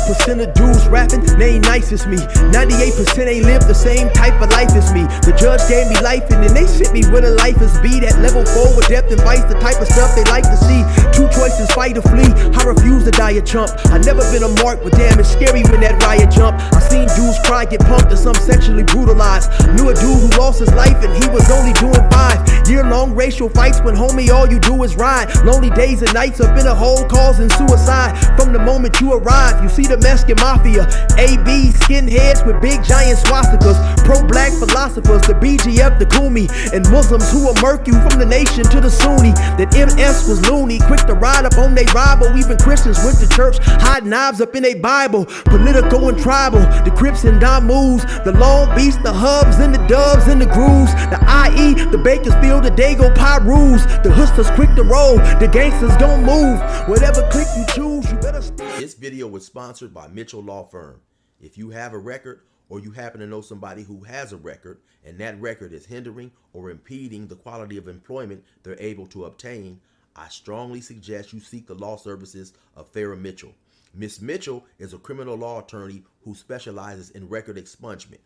1% of dudes rapping, they ain't nice as me. 98% ain't live the same type of life as me. The judge gave me life and then they sent me where the life is be. That level 4 with depth and vice, the type of stuff they like to see. Two choices, fight or flee. I refuse to die a chump. I never been a mark, but damn, it's scary when that riot jump. I seen dudes cry, get pumped, and some sexually brutalized. Knew a dude who lost his life and he was only doing 5 year-long racial fights when homie all you do is ride. Lonely days and nights up in a hole causing suicide. From the moment you arrive, you see the Mexican mafia, AB skinheads with big giant swastikas, pro-black philosophers, the BGF, the Kumi, and Muslims who will murk you from the nation to the Sunni. That MS was loony, quick to ride up on they rival. Even Christians went to church, hide knives up in a Bible. Political and tribal, the Crips and Damus, the Long Beach, the Hubs and the Dubs and the Grooves, the IE, the Bakersfield, the Dago Pyrus, the hustlers quick to roll, the gangsters don't move. Whatever click you choose, you better stay. This video was sponsored by Mitchell Law Firm. If you have a record or you happen to know somebody who has a record and that record is hindering or impeding the quality of employment they're able to obtain, I strongly suggest you seek the law services of Farrah Mitchell. Miss Mitchell is a criminal law attorney who specializes in record expungement.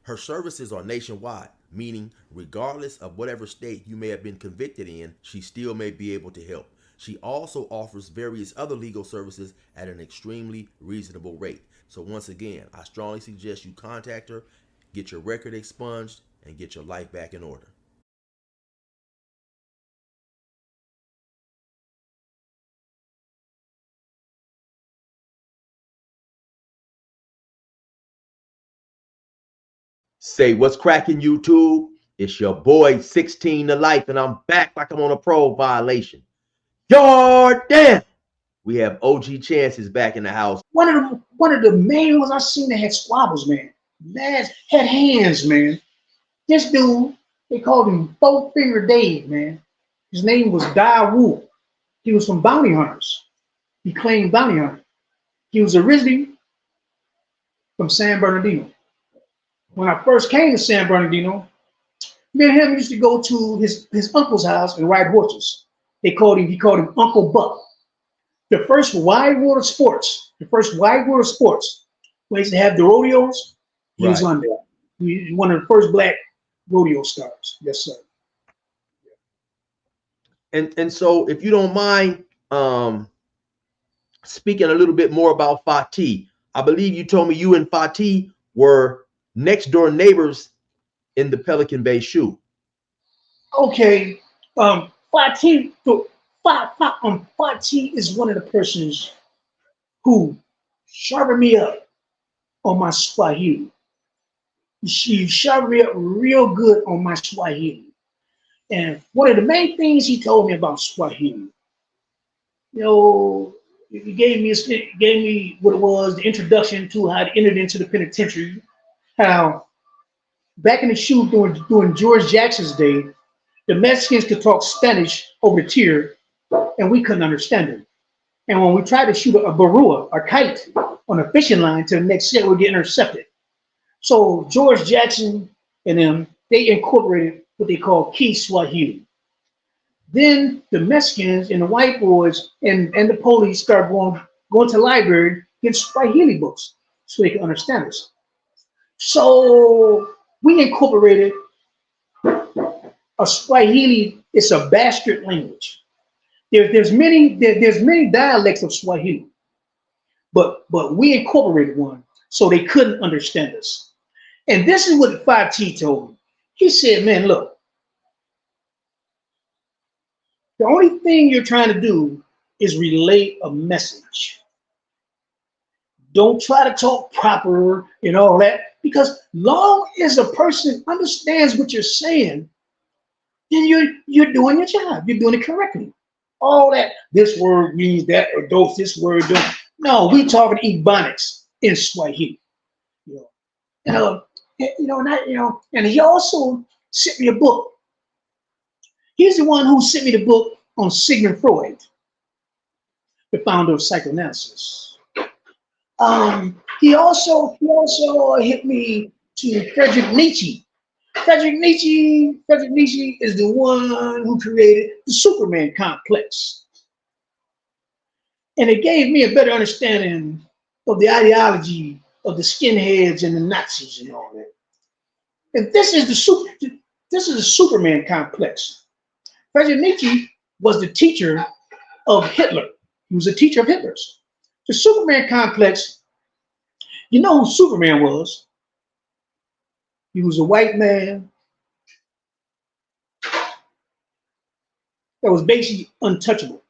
Her services are nationwide, meaning regardless of whatever state you may have been convicted in, she still may be able to help. She also offers various other legal services at an extremely reasonable rate. So once again, I strongly suggest you contact her, get your record expunged, and get your life back in order. Say what's cracking, YouTube? It's your boy 16 to life, and I'm back like I'm on a parole violation. Yard damn! We have OG Chances back in the house. One of the main ones I seen that had squabbles, man. Man had hands, man. This dude, they called him 4-Finger Dave, man. His name was Dai Wu. He was from Bounty Hunters. He claimed bounty hunter. He was originally from San Bernardino. When I first came to San Bernardino, me and him used to go to his uncle's house and ride horses. He called him Uncle Buck. The first wide world of sports, when they used to have the rodeos, he was on there. He was one of the first black rodeo stars. Yes, sir. And so if you don't mind speaking a little bit more about Fatih, I believe you told me you and Fatih were next door neighbors in the Pelican Bay shoot. Okay. Fatih is one of the persons who sharpened me up on my Swahili. She sharpened me up real good on my Swahili. And one of the main things he told me about Swahili, you know, he gave me what it was, the introduction to how to enter into the penitentiary, how back in the shoot during George Jackson's day, the Mexicans could talk Spanish over the tier, and we couldn't understand them. And when we tried to shoot a barua, a kite, on a fishing line to the next set, we'd get intercepted. So George Jackson and them, they incorporated what they call Key Swahili. Then the Mexicans and the white boys and the police started going to the library, getting Swahili books so they could understand us. So we incorporated a Swahili. It's a bastard language. There's many dialects of Swahili, but we incorporated one so they couldn't understand us. And this is what 5T told me. He said, man, look, the only thing you're trying to do is relay a message. Don't try to talk proper and all that, because long as a person understands what you're saying, then you're doing your job. You're doing it correctly. All that, this word means that, or those, this word don't. No, we talking Ebonics in Swahili. And he also sent me a book. He's the one who sent me the book on Sigmund Freud, the founder of psychoanalysis. He also hit me to Friedrich Nietzsche. Friedrich Nietzsche is the one who created the Superman complex. And it gave me a better understanding of the ideology of the skinheads and the Nazis and all that. And this is the Superman complex. President Nietzsche was the teacher of Hitler. He was a teacher of Hitler's. The Superman complex, you know who Superman was? He was a white man that was basically untouchable.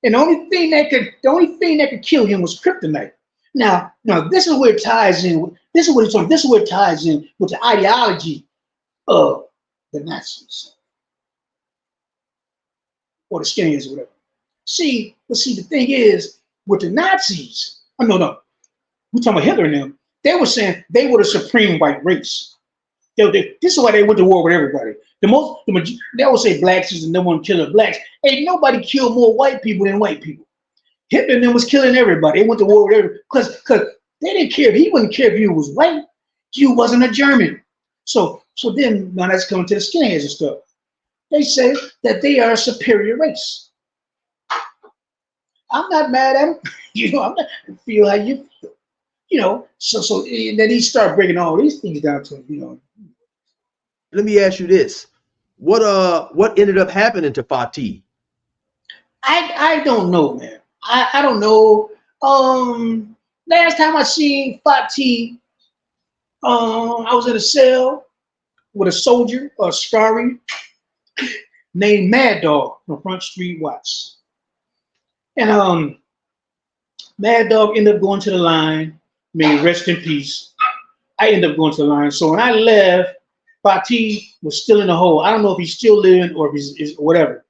And the only thing that could kill him was kryptonite. Now this is where it ties in. This is what it's on. This is where it ties in with the ideology of the Nazis or the skinheads or whatever. See, the thing is with the Nazis. Oh, no, we're talking about Hitler and them. They were saying they were the supreme white race. This is why they went to war with everybody. They always say blacks is the number one killer of blacks. Ain't nobody killed more white people than white people. Hitler and them was killing everybody. They went to war with everybody because they didn't care. He wouldn't care if you was white. You wasn't a German. So then now that's coming to the skinheads and stuff. They say that they are a superior race. I'm not mad at them. I'm not feel how you feel. So and then he started breaking all these things down to him, Let me ask you this. What ended up happening to Fatih? I don't know, man. I don't know. Last time I seen Fatih, I was in a cell with a soldier, a Scari, named Mad Dog on Front Street Watts. And Mad Dog ended up going to the line. May rest in peace. I ended up going to the line. So when I left, Fatih was still in the hole. I don't know if he's still living or if he's whatever.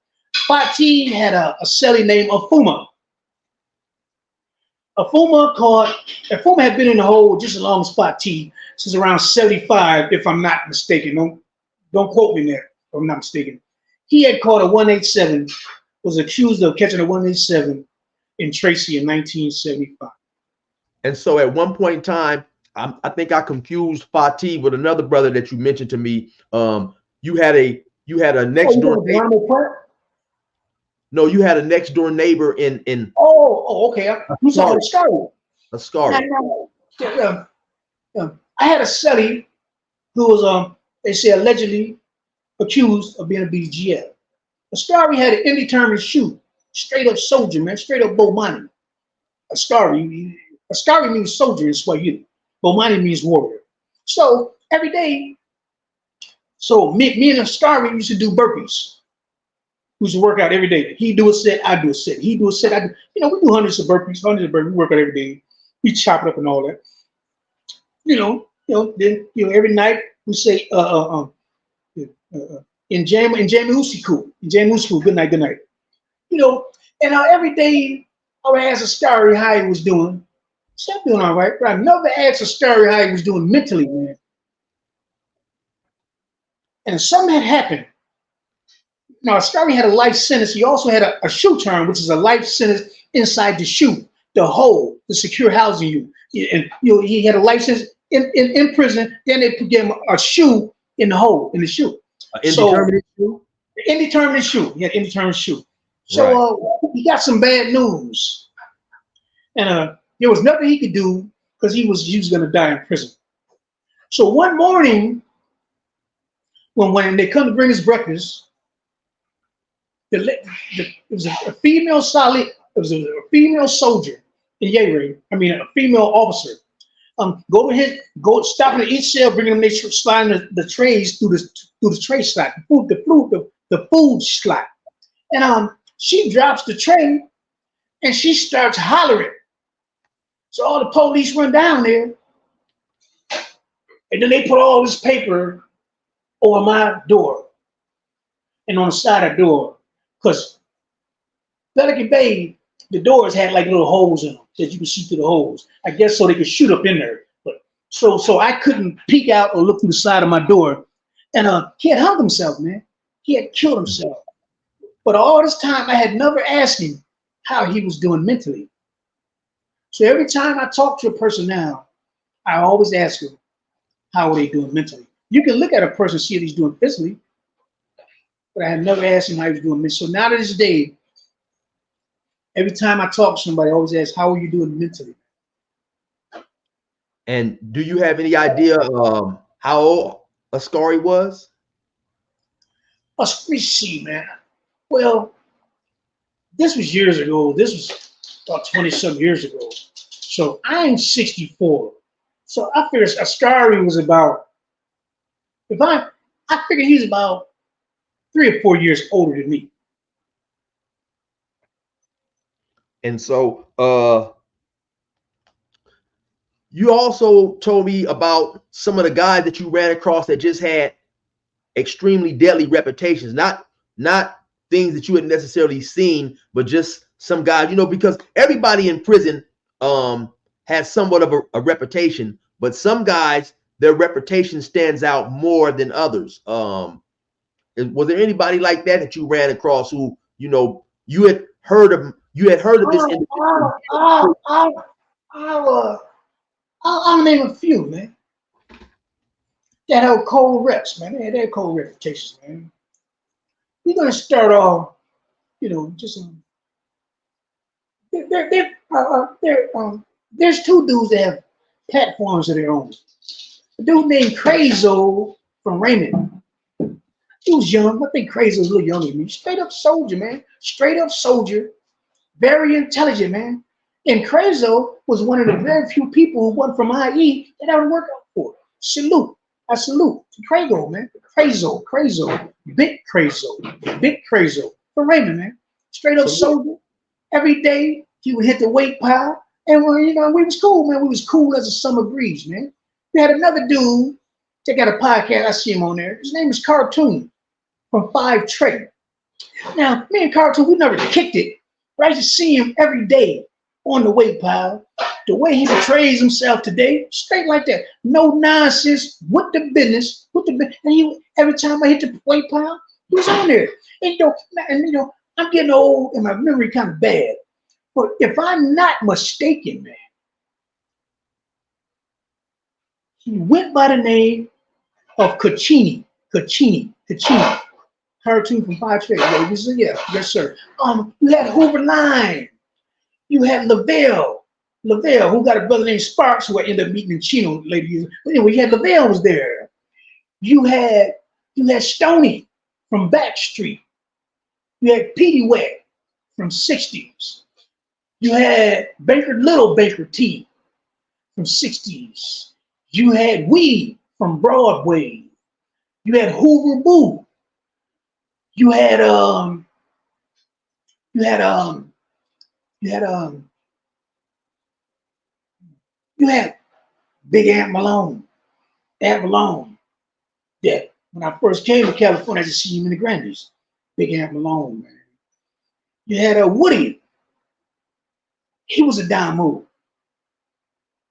Fatih had a cellie named Afuma. Afuma had been in the hole just as long as Fatih, since around 75, if I'm not mistaken. Don't quote me there, if I'm not mistaken. He had caught a 187, was accused of catching a 187 in Tracy in 1975. And so at one point in time, I think I confused Fatih with another brother that you mentioned to me. You had a next door neighbor. No, you had a next door neighbor in. Oh, okay. I'm sorry, Scari. A Scari. I had a cellie who was they say allegedly accused of being a BGL. A Scari had an indeterminate shoot, straight up soldier, man, straight up Bomani. A Scari means soldier in Swahili. Bomani means warrior. So every day, me and a Scari used to do burpees. We used to work out every day. He do a set, I do a set. He do a set, I do. We do hundreds of burpees. We work out every day. We chop it up and all that. Then every night we say in Jamusiku, good night. And every day I would ask a Scari how he was doing. So I'm doing all right, but I never asked a Scari how he was doing mentally, man. And something had happened. Now, Scari had a life sentence. He also had a shoe term, which is a life sentence inside the shoe, the hole, the secure housing unit. And he had a life sentence in prison. Then they put him a shoe in the hole, in the shoe. Indeterminate shoe? Indeterminate shoe. He had indeterminate shoe. So he got some bad news. And there was nothing he could do because he was going to die in prison. So one morning, when they come to bring his breakfast, it was a female soldier in Yere. A female officer. Go stop in each cell, bring them. They slide the trays through the tray slot, the food slot, and she drops the tray, and she starts hollering. So all the police run down there, and then they put all this paper over my door and on the side of the door. Because Pelican Bay, the doors had like little holes in them that you could see through the holes. I guess so they could shoot up in there. But so I couldn't peek out or look through the side of my door. And he had hung himself, man. He had killed himself. But all this time, I had never asked him how he was doing mentally. So every time I talk to a person now, I always ask them, how are they doing mentally? You can look at a person and see if he's doing physically, but I had never asked him how he was doing mentally. So now to this day, every time I talk to somebody, I always ask, how are you doing mentally? And do you have any idea how old Scari was? Let me see, man. Well, this was years ago. This was about 20-some years ago. So I'm 64. So I figured Scari was about, I figure he's about 3 or 4 years older than me. And so you also told me about some of the guys that you ran across that just had extremely deadly reputations, not things that you had necessarily seen, but just some guys, you know, because everybody in prison has somewhat of a reputation, but some guys, their reputation stands out more than others. Was there anybody like that that you ran across who, you know, you had heard of this individual? I'll name a few, man. That had cold reps, man. They had cold reputations, man. We're gonna start off, you know, just there's two dudes that have platforms of their own. A dude named Crazo from Raymond. He was young. I think Crazo was a little younger than me. Straight up soldier, man. Straight up soldier. Very intelligent, man. And Crazo was one of the very few people who went from IE that I would work out for. Salute. I salute to Crazo, man. Crazo. Big Crazo. From Raymond, man. Straight up soldier. Every day he would hit the weight pile. And you know, we was cool, man. We was cool as a summer breeze, man. We had another dude that got a podcast. I see him on there. His name is Cartoon from 5 Trade. Now, me and Cartoon, we never kicked it, but I used to see him every day on the weight pile. The way he portrays himself today, straight like that. No nonsense, with the business. And he, every time I hit the weight pile, he was on there. And you know, I'm getting old and my memory kind of bad. But if I'm not mistaken, man, he went by the name of Kachini. Cartoon from 5 Trade. Yeah, yes, sir. You had Hoover Line. You had Lavelle, who got a brother named Sparks, who I ended up meeting in Chino later years. But anyway, you had Lavelle was there. You had Stoney from Backstreet. You had Petey Wet from 60s. You had Little Baker T from 60s. You had Weedy from Broadway. You had Hoover Boo. You had Big Aunt Malone. That when I first came to California, I just see him in the Grammys. Big Aunt Malone, man. You had Woody. He was a dime move.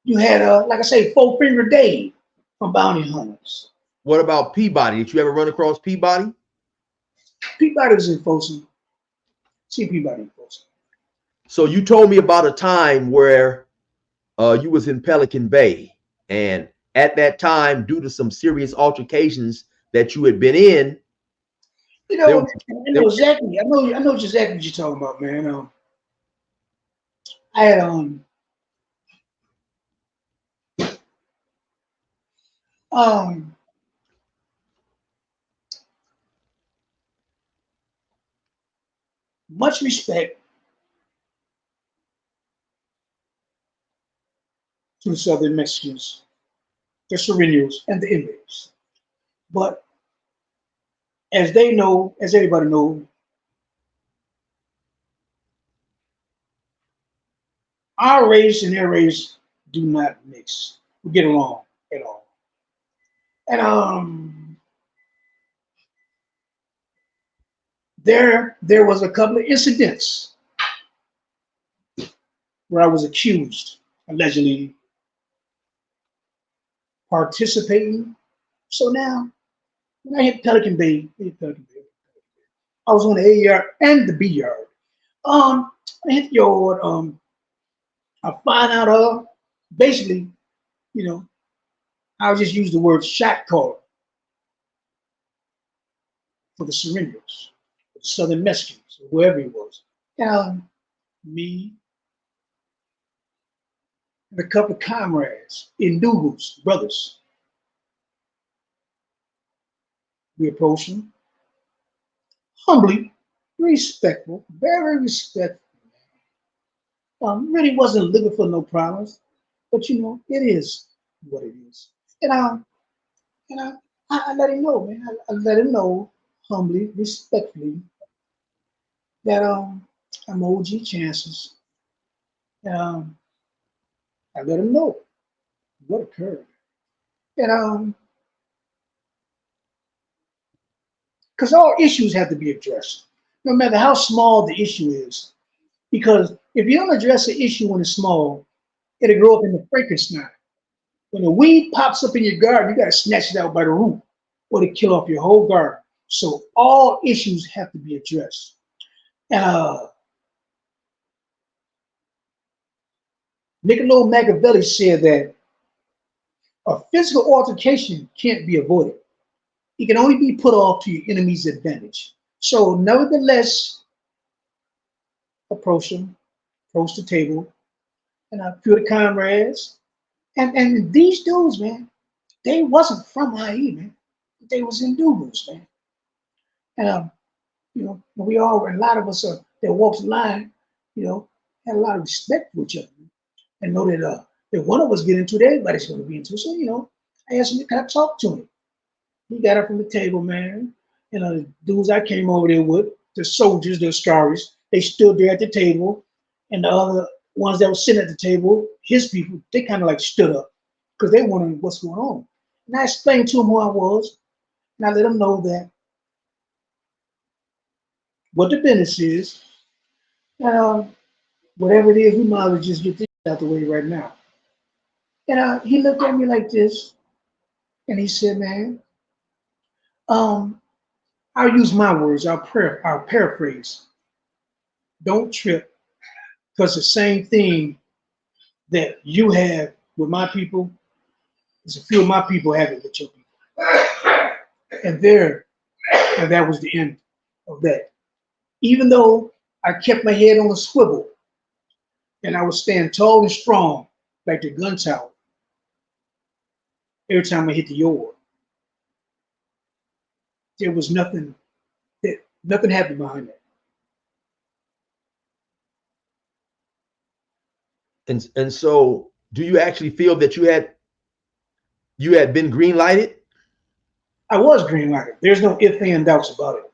You had like I say, 4 Finger Dave from Bounty Hunters. What about Peabody? Did you ever run across Peabody? Peabody was in Folsom. See Peabody in Folsom. So you told me about a time where you was in Pelican Bay, and at that time, due to some serious altercations that you had been in, you know, I know exactly what you're talking about, man. I had much respect to the Southern Mexicans, the Serenos, and the inmates. But as they know, as everybody knows, our race and their race do not mix. We get along at all. And there was a couple of incidents where I was accused, allegedly participating. So now, when I hit Pelican Bay, I was on the A yard and the B yard. I hit the yard. I find out basically, you know, I'll just use the word shot caller for the Serenos, the Southern Mexicans, or whoever it was. Me and a couple of comrades, Indugals, brothers. We approached him humbly, respectful, very respectful. Really wasn't looking for no problems, but you know, it is what it is. And I let him know, man. I let him know humbly, respectfully, that I'm OG Chances. Um, I let him know what occurred. And because all issues have to be addressed, no matter how small the issue is. Because if you don't address the issue when it's small, it'll grow up into Frankenstein. When a weed pops up in your garden, you got to snatch it out by the root or to kill off your whole garden. So all issues have to be addressed. Niccolo Machiavelli said that a physical altercation can't be avoided. It can only be put off to your enemy's advantage. So nevertheless, approach them, approach the table, and a few of the comrades. And these dudes, man, they wasn't from IE, man. They was Indugals, man. And you know, we all, a lot of us that walks the line, you know, had a lot of respect for each other, man. And know that if one of us get into it, everybody's going to be into it. So, you know, I asked him, can I talk to him? He got up from the table, man. And the dudes I came over there with, the soldiers, the Scaris, they stood there at the table. And the other ones that were sitting at the table, his people, they kind of like stood up because they wanted what's going on. And I explained to them who I was. And I let them know that what the business is. And whatever it is, we might as well just get this out the way right now. And he looked at me like this. And he said, man, I'll use my words, I'll paraphrase. Don't trip, because the same thing that you have with my people is a few of my people have it with your people. And that was the end of that. Even though I kept my head on a swivel and I would stand tall and strong like the gun tower every time I hit the oar, there was nothing happened behind that. And so, do you actually feel that you had been green lighted? I was green lighted. There's no ifs and doubts about it.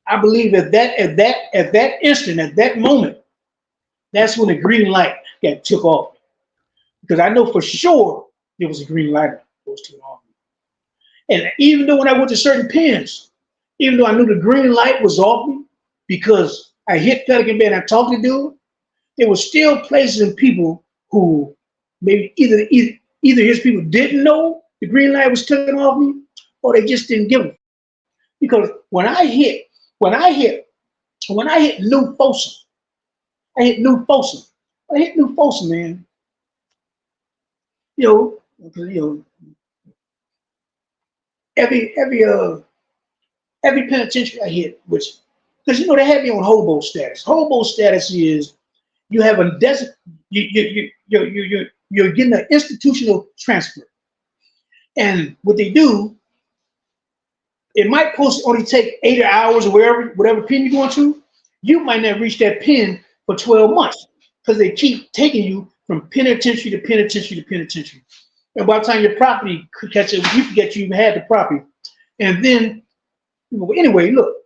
I believe at that instant, at that moment, that's when the green light got took off. Because I know for sure there was a green light that was too off. And even though when I went to certain pins, even though I knew the green light was off me because I hit Pelican Bay and I talked to dude, there were still places and people who maybe either his people didn't know the green light was taken off me, or they just didn't give it. Because when I hit New Folsom, I hit New Folsom, man. Every penitentiary I hit, because they had me on hobo status. Hobo status is you have a you're getting an institutional transfer, and what they do, it might only take 8 hours or whatever pin you're going to. You might not reach that pin for 12 months because they keep taking you from penitentiary to penitentiary to penitentiary. And by the time your property could catch up, you forget you even had the property. And then, anyway, look.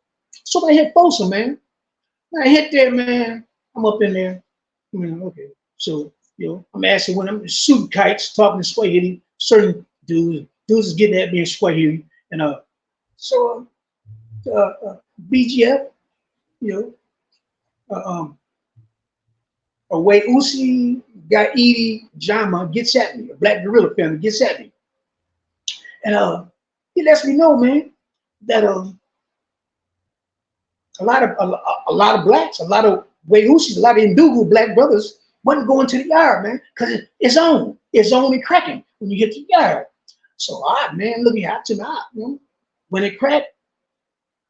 So I hit Folsom, man. I hit there, man. I'm up in there. Okay. So, I'm asking when I'm shooting kites, talking to Swahili, certain dudes is getting at me in Swahili. And BGF, Away Usi, Gaidi, Jama gets at me, a Black Gorilla family gets at me. And he lets me know, man, that a lot of blacks, a lot of Way Usi, a lot of Indugu black brothers wasn't going to the yard, man, because it's on and cracking when you hit the yard. So, man, look at me, when it cracked,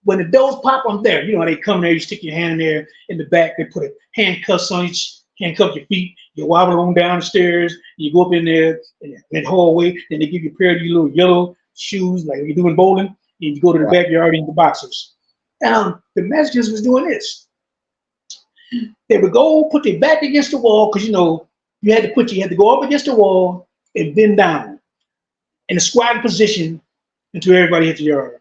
when the doors pop, I'm there. You know how they come there, you stick your hand in there in the back, they put handcuffs on each handcuff your feet, you wobble on down the stairs, you go up in there in that hallway, then they give you a pair of your little yellow shoes like you're doing bowling, and you go to the backyard in the boxers. And the Mexicans was doing this. They would go put their back against the wall, because you had to go up against the wall and bend down in a squatting position until everybody hit the yard.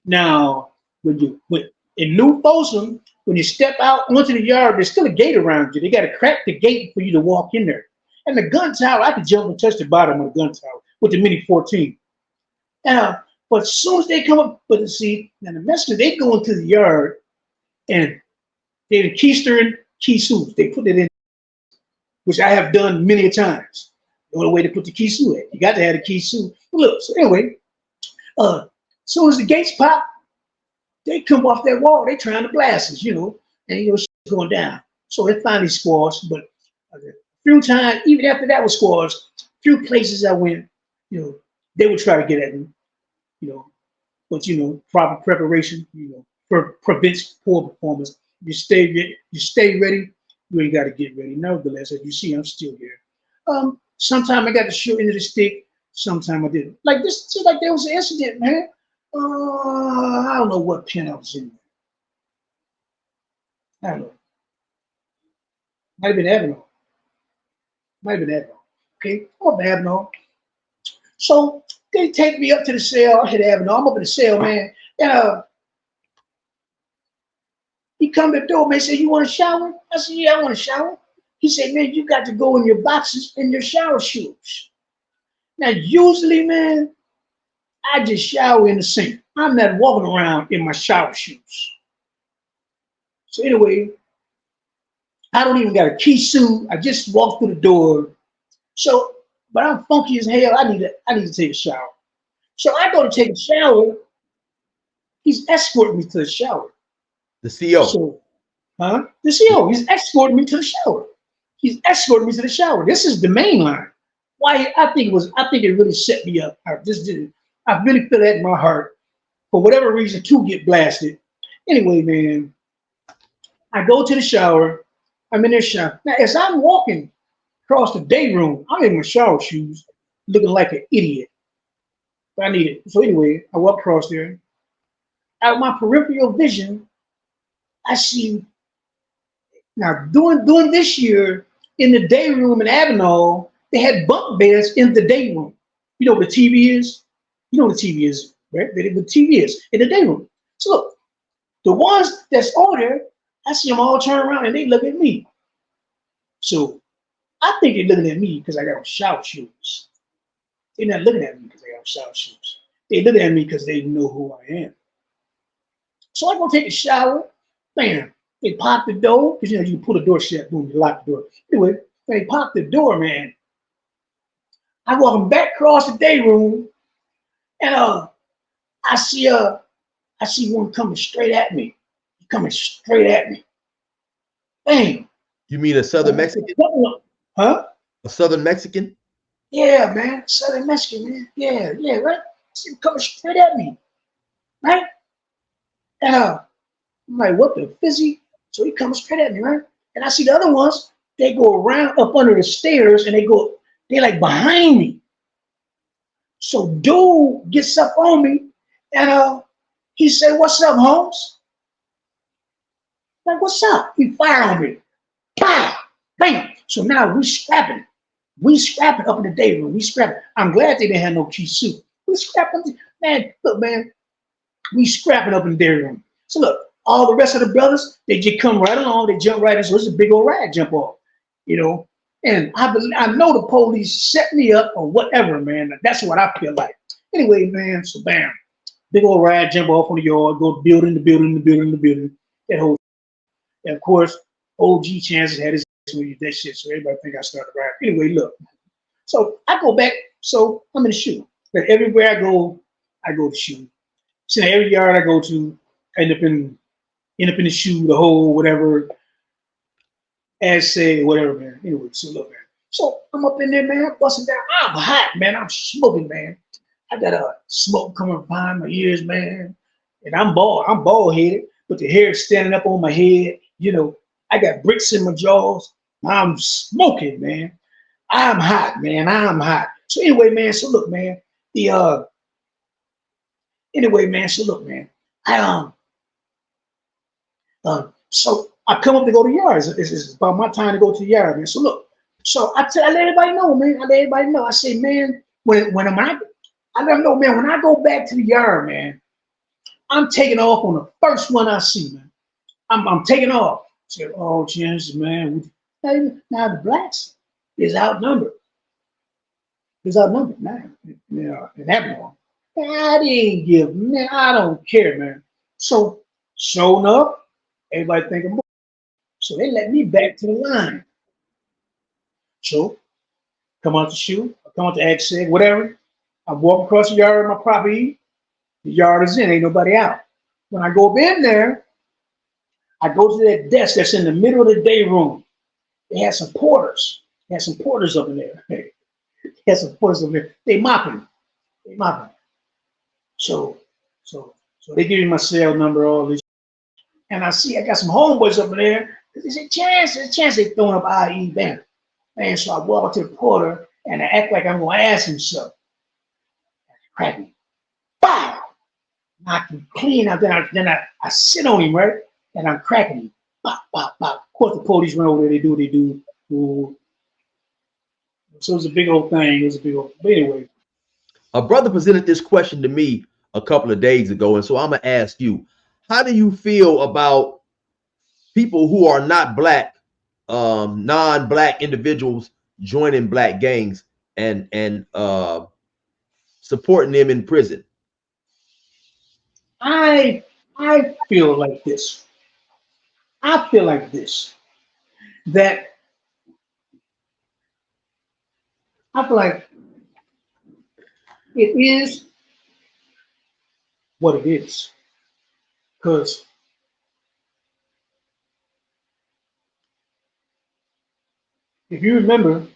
Now, in New Folsom, when you step out onto the yard, there's still a gate around you. They got to crack the gate for you to walk in there. And the gun tower, I could jump and touch the bottom of the gun tower with the Mini 14. But as soon as they come up, but see, now the Mexicans, they go into the yard and they're keystering key suits. They put it in, which I have done many a times. The only way to put the key suit in, you got to have the key suit. Look, so anyway, as soon as the gates pop, they come off that wall. They trying to blast us, and shit's going down. So it finally squashed. But a few times, even after that was squashed, few places I went, they would try to get at me, but proper preparation, prevents poor performance. You stay ready. You ain't got to get ready. Nevertheless, as you see, I'm still here. Sometimes I got to shoot into the stick. Sometimes I didn't. Like this, just like there was an incident, man. I don't know what pen I was in. I don't know. Might have been Avenel. Okay, I'm up Avenel. So they take me up to the cell. I hit Avenel. I'm up in the cell, man. And he come to the door, man. Say, "You want a shower?" I said, "Yeah, I want a shower." He said, "Man, you got to go in your boxes and your shower shoes." Now, usually, man, I just shower in the sink. I'm not walking around in my shower shoes. So anyway, I don't even got a key suit. I just walked through the door. So, but I'm funky as hell. I need to take a shower. So I go to take a shower. He's escorting me to the shower. The CO. So, the CO. He's escorting me to the shower. This is the main line. Why? I think it really set me up. I really feel that in my heart. For whatever reason, to get blasted. Anyway, man, I go to the shower. I'm in there shower. Now, as I'm walking across the day room, I'm in my shower shoes, looking like an idiot. But I need it. So anyway, I walk across there. Out of my peripheral vision, I see. Now, doing this year in the day room in Avenel, they had bunk beds in the day room. You know what the TV is? You know what the TV is, right? The TV is in the day room. So look, the ones that's on there, I see them all turn around and they look at me. So I think they're looking at me because I got on shower shoes. They're not looking at me because I got on shower shoes. They look at me because they know who I am. So I go take a shower. Bam. They pop the door, because you can pull the door shut, boom, you lock the door. Anyway, they pop the door, man. I walk back across the day room, and I see one coming straight at me. Bam. You mean a Southern Mexican? Huh? A Southern Mexican? Yeah, man. Southern Mexican, man. Yeah, right? I see him coming straight at me. Right? And I'm like, what the fizzy? So he comes straight at me, right? And I see the other ones, they go around up under the stairs and they're like behind me. So dude gets up on me and he said, "What's up, Holmes?" Like, "What's up?" He fired on me. Pow! Bam! So now we scrapping up in the day room. We scrapping. I'm glad they didn't have no key suit. We scrapping. Man, look, man. We scrapping up in the day room. So look, all the rest of the brothers, they just come right along. They jump right in. So it's a big old ride jump off, And I know the police set me up or whatever, man. That's what I feel like. Anyway, man, so bam. Big old ride jump off on the yard, go building. That whole, and of course, OG Chances had his with that shit, so everybody think I started riding. Anyway, look. So I go back, so I'm in the shoe. But everywhere I go to shoe. So every yard I go to, I end up in the shoe, the hole, whatever, as say, whatever, man. Anyway, so look, man. So I'm up in there, man, busting down. I'm hot, man. I'm smoking, man. I got smoke coming behind my ears, man. And I'm bald headed, but the hair is standing up on my head. I got bricks in my jaws. I'm smoking, man. I'm hot, man. I'm hot. So anyway, man. So look, man. The anyway, man. So look, man. I so I come up to go to the yard. It's about my time to go to the yard, man. So look. So I let everybody know, man. I let everybody know. I say, man, I let them know, man. When I go back to the yard, man, I'm taking off on the first one I see, man. I'm taking off. I said, oh, chances, man. Now the blacks is outnumbered. It's outnumbered now. You know, in that one. I didn't give, man. I don't care, man. So, showing up, everybody thinking, so they let me back to the line. So, come out the shoe, come out the exit, whatever. I walk across the yard of my property. The yard is in, ain't nobody out. When I go up in there, I go to that desk that's in the middle of the day room. They had some porters. They had some porters up in there. They had some porters up there. They mopping. They mopping. So they give me my cell number, all this. And I see I got some homeboys up in there. There's a chance they throwing up IE bam. Man, so I walk up to the porter and I act like I'm gonna ask him something. Crack me. Bow! Knock him clean out. Then I sit on him, right? And I'm cracking him. Bop, bop, bop. Of course, the police run over there. They do what they do. Ooh. So it was a big old thing. It was a big old. But anyway. A brother presented this question to me a couple of days ago. And so I'm going to ask you, how do you feel about people who are not black, non-black individuals joining black gangs and supporting them in prison? I feel like this. I feel like this. That I feel like it is what it is. Because if you remember,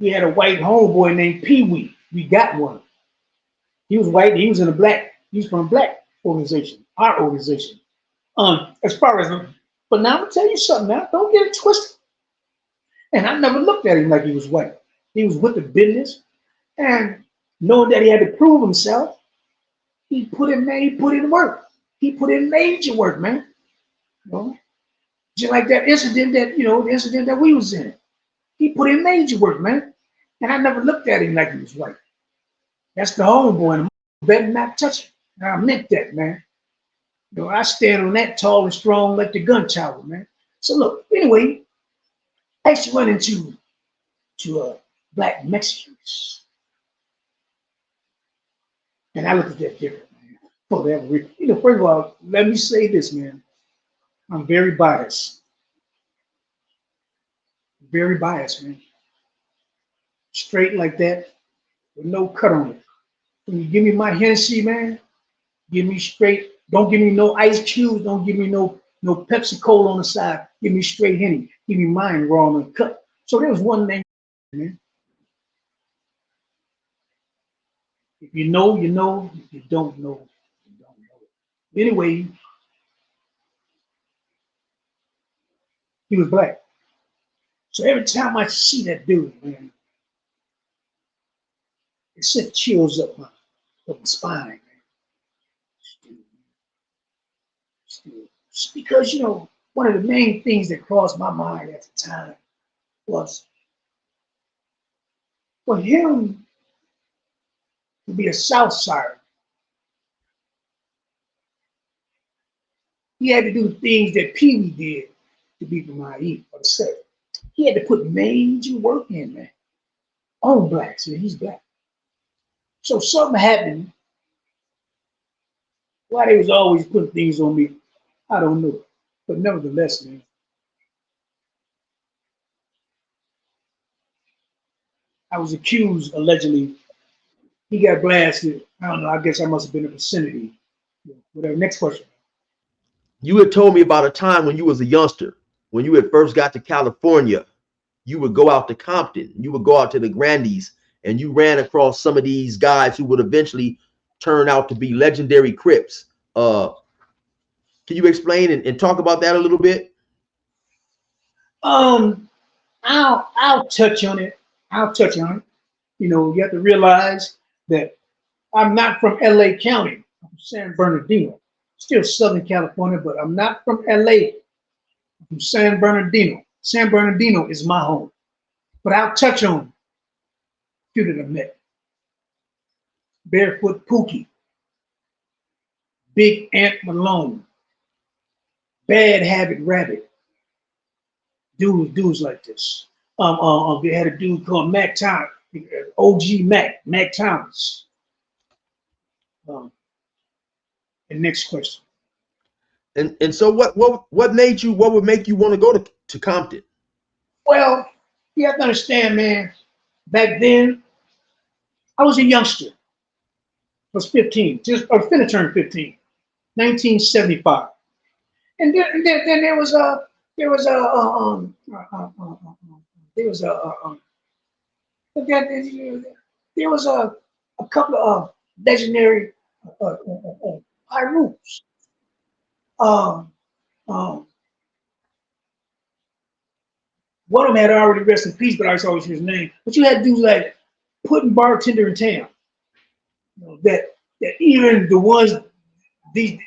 we had a white homeboy named Pee Wee. We got one. He was white. He was in a black. He was from a black organization, our organization. As far as, but now I'm gonna tell you something. Now, don't get it twisted. And I never looked at him like he was white. He was with the business, and knowing that he had to prove himself, he put in work. He put in major work, man. You know, just like that incident the incident that we was in. He put in major work, man. And I never looked at him like he was white. That's the homeboy, and better not touch him. And I meant that, man. You know, I stand on that tall and strong like the gun tower, man. So look, anyway, I used to run into black Mexicans. And I look at that different, man. For that reason. First of all, let me say this, man. I'm very biased. Very biased, man. Straight like that, with no cut on it. When you give me my Hennessy, man, give me straight. Don't give me no ice cubes. Don't give me no Pepsi Cola on the side. Give me straight Henny. Give me mine raw and cut. So there was one thing, man. If you know, you know. If you don't know, you don't know. Anyway, he was black. So every time I see that dude, man, it sent chills up my spine, man. Because, one of the main things that crossed my mind at the time was for him to be a Southsider. He had to do things that Pee Wee did to be from IE or the set. He had to put major work in, man, on blacks, and he's black. So something happened. Why they was always putting things on me, I don't know. But nevertheless, man, I was accused, allegedly. He got blasted. I don't know. I guess I must have been in the vicinity. Whatever. Next question. You had told me about a time when you was a youngster, when you had first got to California, you would go out to Compton, you would go out to the Grandies, and you ran across some of these guys who would eventually turn out to be legendary Crips. Can you explain and talk about that a little bit? I'll touch on it. I'll touch on it. You know, you have to realize that I'm not from LA County. I'm from San Bernardino. Still Southern California, but I'm not from LA. I'm from San Bernardino. San Bernardino is my home. But I'll touch on a few that I've met. Barefoot Pookie, Big Ant Malone, Bad Habit Rabbit, dudes like this. We had a dude called Mac Thomas, OG Mac Thomas. And next question. And so what would make you want to go to Compton? Well, you have to understand, man. Back then, I was a youngster. I was 15, I was finna turn 15, 1975. And then there was a couple of legendary Pyrus. One of them had already rest in peace, but I always hear his name. But you had dudes like Putting Bartender in Town. You know, that even the ones, the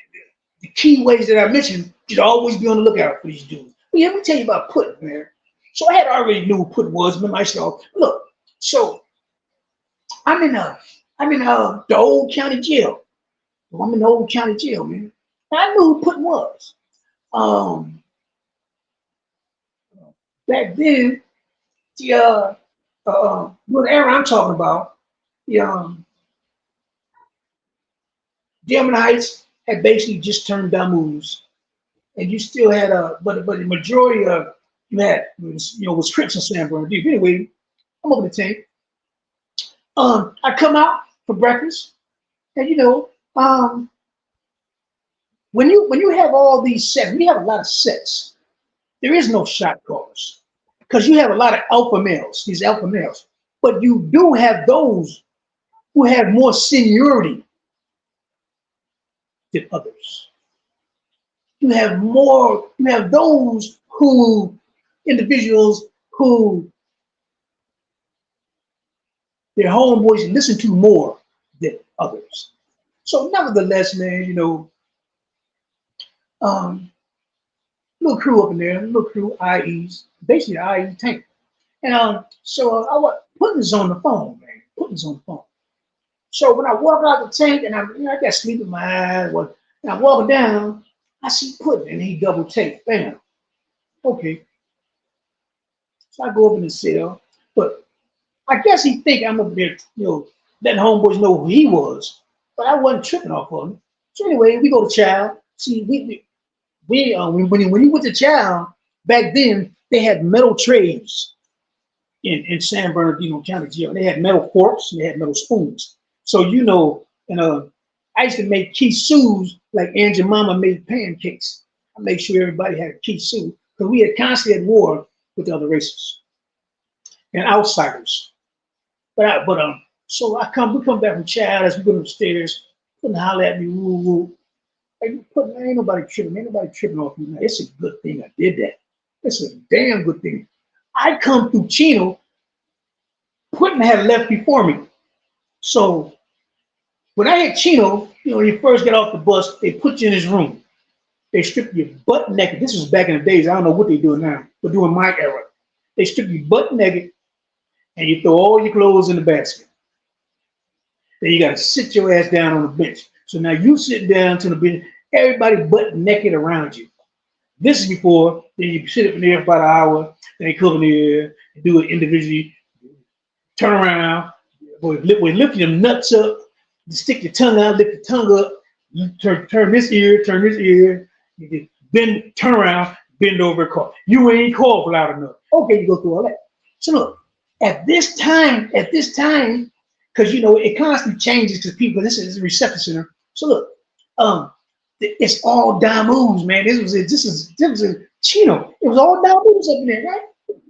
key ways that I mentioned, you'd always be on the lookout for these dudes. But yeah, let me tell you about Putting, man. So I had already knew who Putting was, but myself. Look, so I'm in the old county jail. I'm in the old county jail, man. I knew who Putting was. Back then, the era I'm talking about, the Diamond Heights had basically just turned Damus, and you still had but the majority of you had was Crips and San Bernardino. Anyway, I'm over the tank. I come out for breakfast, and when you have all these sets, when you have a lot of sets, there is no shot callers because you have a lot of alpha males, these alpha males, but you do have those who have more seniority than others. You have those individuals who their homeboys listen to more than others. So nevertheless, man, little crew up in there, little crew, IEs, basically IE tank. And so I was Putting's on the phone, man. Putting's on the phone. So when I walk out the tank and I got sleep in my eyes, and I'm walking down, I see Putting and he double take. Bam. Okay. So I go up in the cell, but I guess he think I'm up there, letting homeboys know who he was, but I wasn't tripping off of him. So anyway, we go to Child. See, when you went to Child, back then they had metal trays in San Bernardino County Jail. They had metal forks and they had metal spoons. So I used to make kisus like Aunt Jemima made pancakes. I made sure everybody had a kisu because we had constantly at war with the other races and outsiders. So we come back from Child as we go upstairs, Putting holler at me, woo woo. Ain't nobody tripping off me. Now, it's a good thing I did that. It's a damn good thing. I come through Chino, Putting had left before me. So when I hit Chino, when you first get off the bus, they put you in his room. They strip you butt naked. This was back in the days. I don't know what they do now, but during my era, they strip you butt naked and you throw all your clothes in the basket. Then you got to sit your ass down on the bench. So now you sit down to the bench, everybody butt naked around you. This is before, then you sit up in there for about an hour, then you come in there, do it individually, turn around, lift your nuts up, stick your tongue out, lift your tongue up, turn this ear, then turn around, bend over and call. You ain't called loud enough. Okay, you go through all that. So look, at this time, because it constantly changes because this is a reception center. So look, it's all Damus, man. This was a Chino. It was all Damus up in there, right?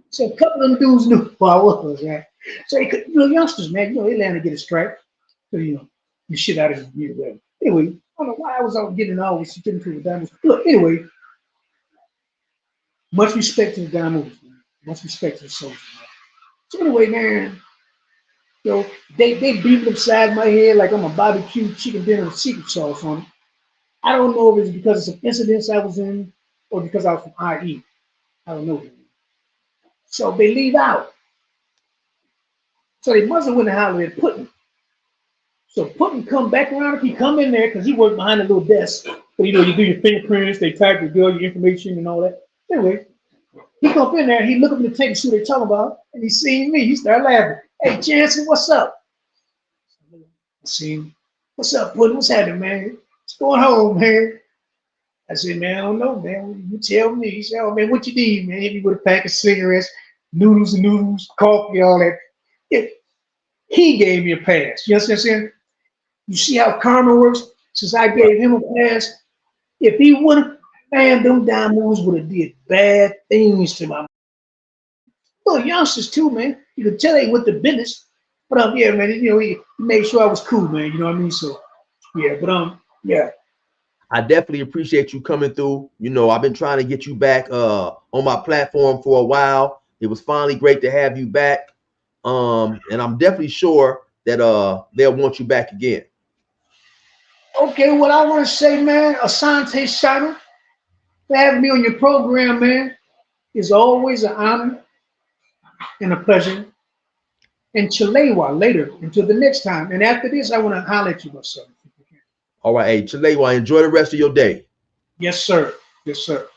So a couple of them dudes knew who I was, right? So youngsters, man, they land to get a strike. So you shit out of you. Anyway, I don't know why I was out getting all this getting through with Damus. Look, anyway, Much respect to the guy movers, man. Much respect to the soldiers, man. So anyway, man, they beat it upside my head like I'm a barbecue chicken dinner with secret sauce on it. I don't know if it's because of some incidents I was in or because I was from IE. I don't know. So they leave out. So they must have went and hollered at Putin. So Putin come back around. If he come in there, because he worked behind a little desk. So, you do your fingerprints, they type your information and all that. Anyway, he come in there, he look up in the tape and see what they talking about, and he seen me. He started laughing. Hey, Jansen, what's up? I see him. What's up, Putin? What's happening, man? What's going on, man? I said, man, I don't know, man. You tell me. He said, oh, man, what you need, man? Hit me with a pack of cigarettes, noodles, coffee, all that. He gave me a pass. You know what I'm saying? You see how karma works? Since I gave him a pass, if he wouldn't, man, them diamonds would have did bad things to my little youngsters too, man. You could tell they with the business. But yeah, man, he made sure I was cool, man. You know what I mean? So yeah, but yeah. I definitely appreciate you coming through. I've been trying to get you back on my platform for a while. It was finally great to have you back. And I'm definitely sure that they'll want you back again. Okay, what I want to say, man, Asante Shana, for having me on your program, man, is always an honor and a pleasure. And Chalewa later until the next time. And after this, I want to holler at you about something. All right, hey, Chalewa, enjoy the rest of your day. Yes, sir. Yes, sir.